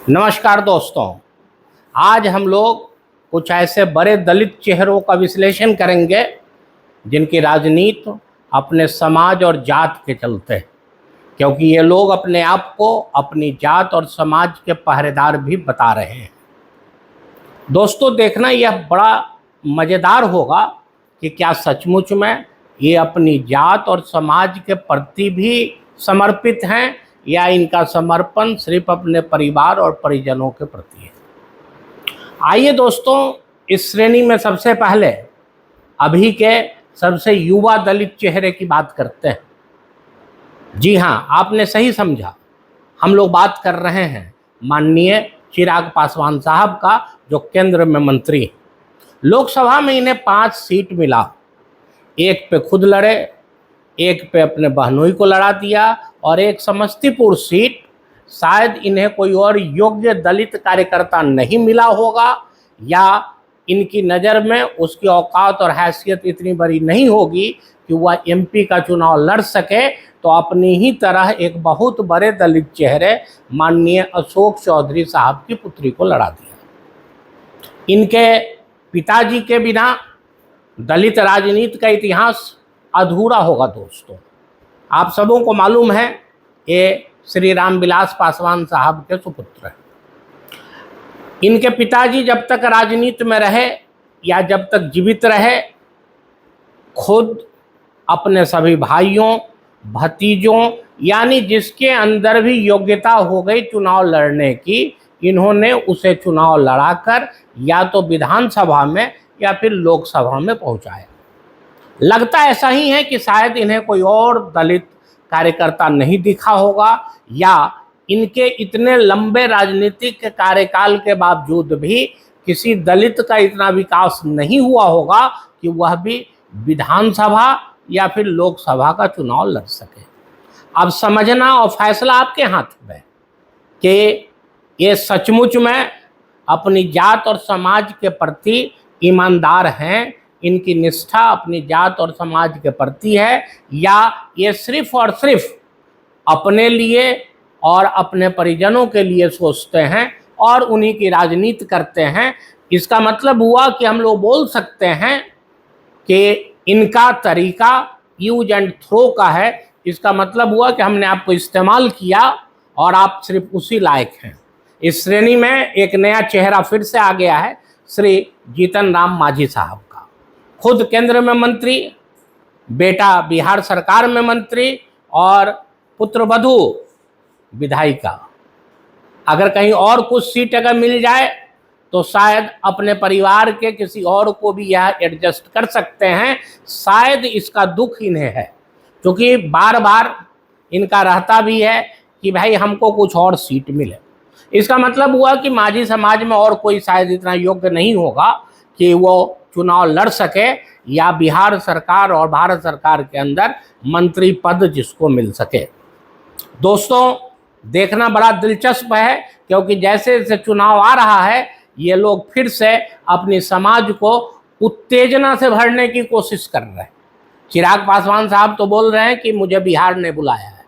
नमस्कार दोस्तों, आज हम लोग कुछ ऐसे बड़े दलित चेहरों का विश्लेषण करेंगे जिनकी राजनीति अपने समाज और जात के चलते है, क्योंकि ये लोग अपने आप को अपनी जात और समाज के पहरेदार भी बता रहे हैं। दोस्तों, देखना यह बड़ा मज़ेदार होगा कि क्या सचमुच में ये अपनी जात और समाज के प्रति भी समर्पित हैं या इनका समर्पण सिर्फ अपने परिवार और परिजनों के प्रति है। आइए दोस्तों, इस श्रेणी में सबसे पहले अभी के सबसे युवा दलित चेहरे की बात करते हैं। जी हाँ, आपने सही समझा, हम लोग बात कर रहे हैं माननीय चिराग पासवान साहब का, जो केंद्र में मंत्री हैं। लोकसभा में इन्हें 5 सीट मिला, एक पे खुद लड़े, एक पे अपने बहनोई को लड़ा दिया और एक समस्तीपुर सीट शायद इन्हें कोई और योग्य दलित कार्यकर्ता नहीं मिला होगा या इनकी नज़र में उसकी औकात और हैसियत इतनी बड़ी नहीं होगी कि वह एमपी का चुनाव लड़ सके, तो अपनी ही तरह एक बहुत बड़े दलित चेहरे माननीय अशोक चौधरी साहब की पुत्री को लड़ा दिया। इनके पिताजी के बिना दलित राजनीति का इतिहास अधूरा होगा। दोस्तों, आप सबों को मालूम है ये श्री रामविलास पासवान साहब के सुपुत्र हैं। इनके पिताजी जब तक राजनीति में रहे या जब तक जीवित रहे, खुद अपने सभी भाइयों भतीजों यानी जिसके अंदर भी योग्यता हो गई चुनाव लड़ने की, इन्होंने उसे चुनाव लड़ाकर या तो विधानसभा में या फिर लोकसभा में पहुंचाया। लगता ऐसा ही है कि शायद इन्हें कोई और दलित कार्यकर्ता नहीं दिखा होगा या इनके इतने लंबे राजनीतिक कार्यकाल के बावजूद भी किसी दलित का इतना विकास नहीं हुआ होगा कि वह भी विधानसभा या फिर लोकसभा का चुनाव लड़ सके। अब समझना और फैसला आपके हाथ में कि ये सचमुच में अपनी जात और समाज के प्रति ईमानदार हैं, इनकी निष्ठा अपनी जात और समाज के प्रति है, या ये सिर्फ और सिर्फ अपने लिए और अपने परिजनों के लिए सोचते हैं और उन्हीं की राजनीति करते हैं। इसका मतलब हुआ कि हम लोग बोल सकते हैं कि इनका तरीका यूज एंड थ्रो का है। इसका मतलब हुआ कि हमने आपको इस्तेमाल किया और आप सिर्फ उसी लायक हैं। इस श्रेणी में एक नया चेहरा फिर से आ गया है, श्री जीतन राम मांझी साहब का। खुद केंद्र में मंत्री, बेटा बिहार सरकार में मंत्री और पुत्रवधू विधायिका। अगर कहीं और कुछ सीट अगर मिल जाए तो शायद अपने परिवार के किसी और को भी यह एडजस्ट कर सकते हैं। शायद इसका दुख इन्हें है, क्योंकि बार बार इनका रहता भी है कि भाई हमको कुछ और सीट मिले। इसका मतलब हुआ कि मांझी समाज में और कोई शायद इतना योग्य नहीं होगा कि वो चुनाव लड़ सके या बिहार सरकार और भारत सरकार के अंदर मंत्री पद जिसको मिल सके। दोस्तों, देखना बड़ा दिलचस्प है, क्योंकि जैसे जैसे चुनाव आ रहा है ये लोग फिर से अपनी समाज को उत्तेजना से भरने की कोशिश कर रहे हैं। चिराग पासवान साहब तो बोल रहे हैं कि मुझे बिहार ने बुलाया है।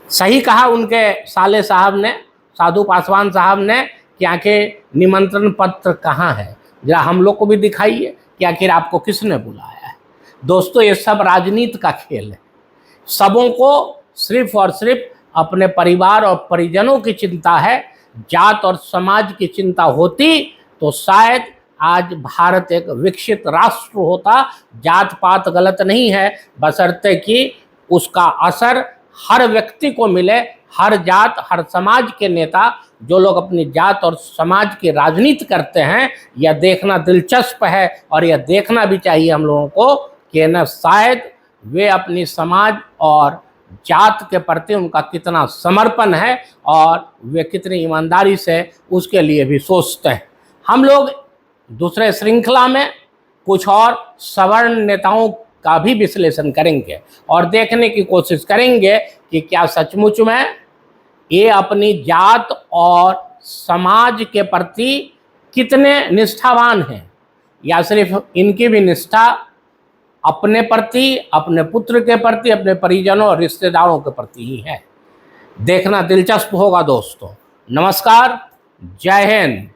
सही कहा उनके साले साहब ने, साधु पासवान साहब ने, कि आखिर निमंत्रण पत्र कहाँ है, जरा हम लोग को भी दिखाइए कि आखिर आपको किसने बुलाया है। दोस्तों, ये सब राजनीति का खेल है। सबों को सिर्फ और सिर्फ अपने परिवार और परिजनों की चिंता है। जात और समाज की चिंता होती तो शायद आज भारत एक विकसित राष्ट्र होता। जात पात गलत नहीं है, बशर्ते कि उसका असर हर व्यक्ति को मिले। हर जात हर समाज के नेता जो लोग अपनी जात और समाज की राजनीति करते हैं, यह देखना दिलचस्प है और यह देखना भी चाहिए हम लोगों को कि न शायद वे अपनी समाज और जात के प्रति उनका कितना समर्पण है और वे कितनी ईमानदारी से उसके लिए भी सोचते हैं। हम लोग दूसरे श्रृंखला में कुछ और सवर्ण नेताओं का भी विश्लेषण करेंगे और देखने की कोशिश करेंगे कि क्या सचमुच में ये अपनी जात और समाज के प्रति कितने निष्ठावान हैं, या सिर्फ इनकी भी निष्ठा अपने प्रति, अपने पुत्र के प्रति, अपने परिजनों और रिश्तेदारों के प्रति ही है। देखना दिलचस्प होगा दोस्तों। नमस्कार, जय हिंद।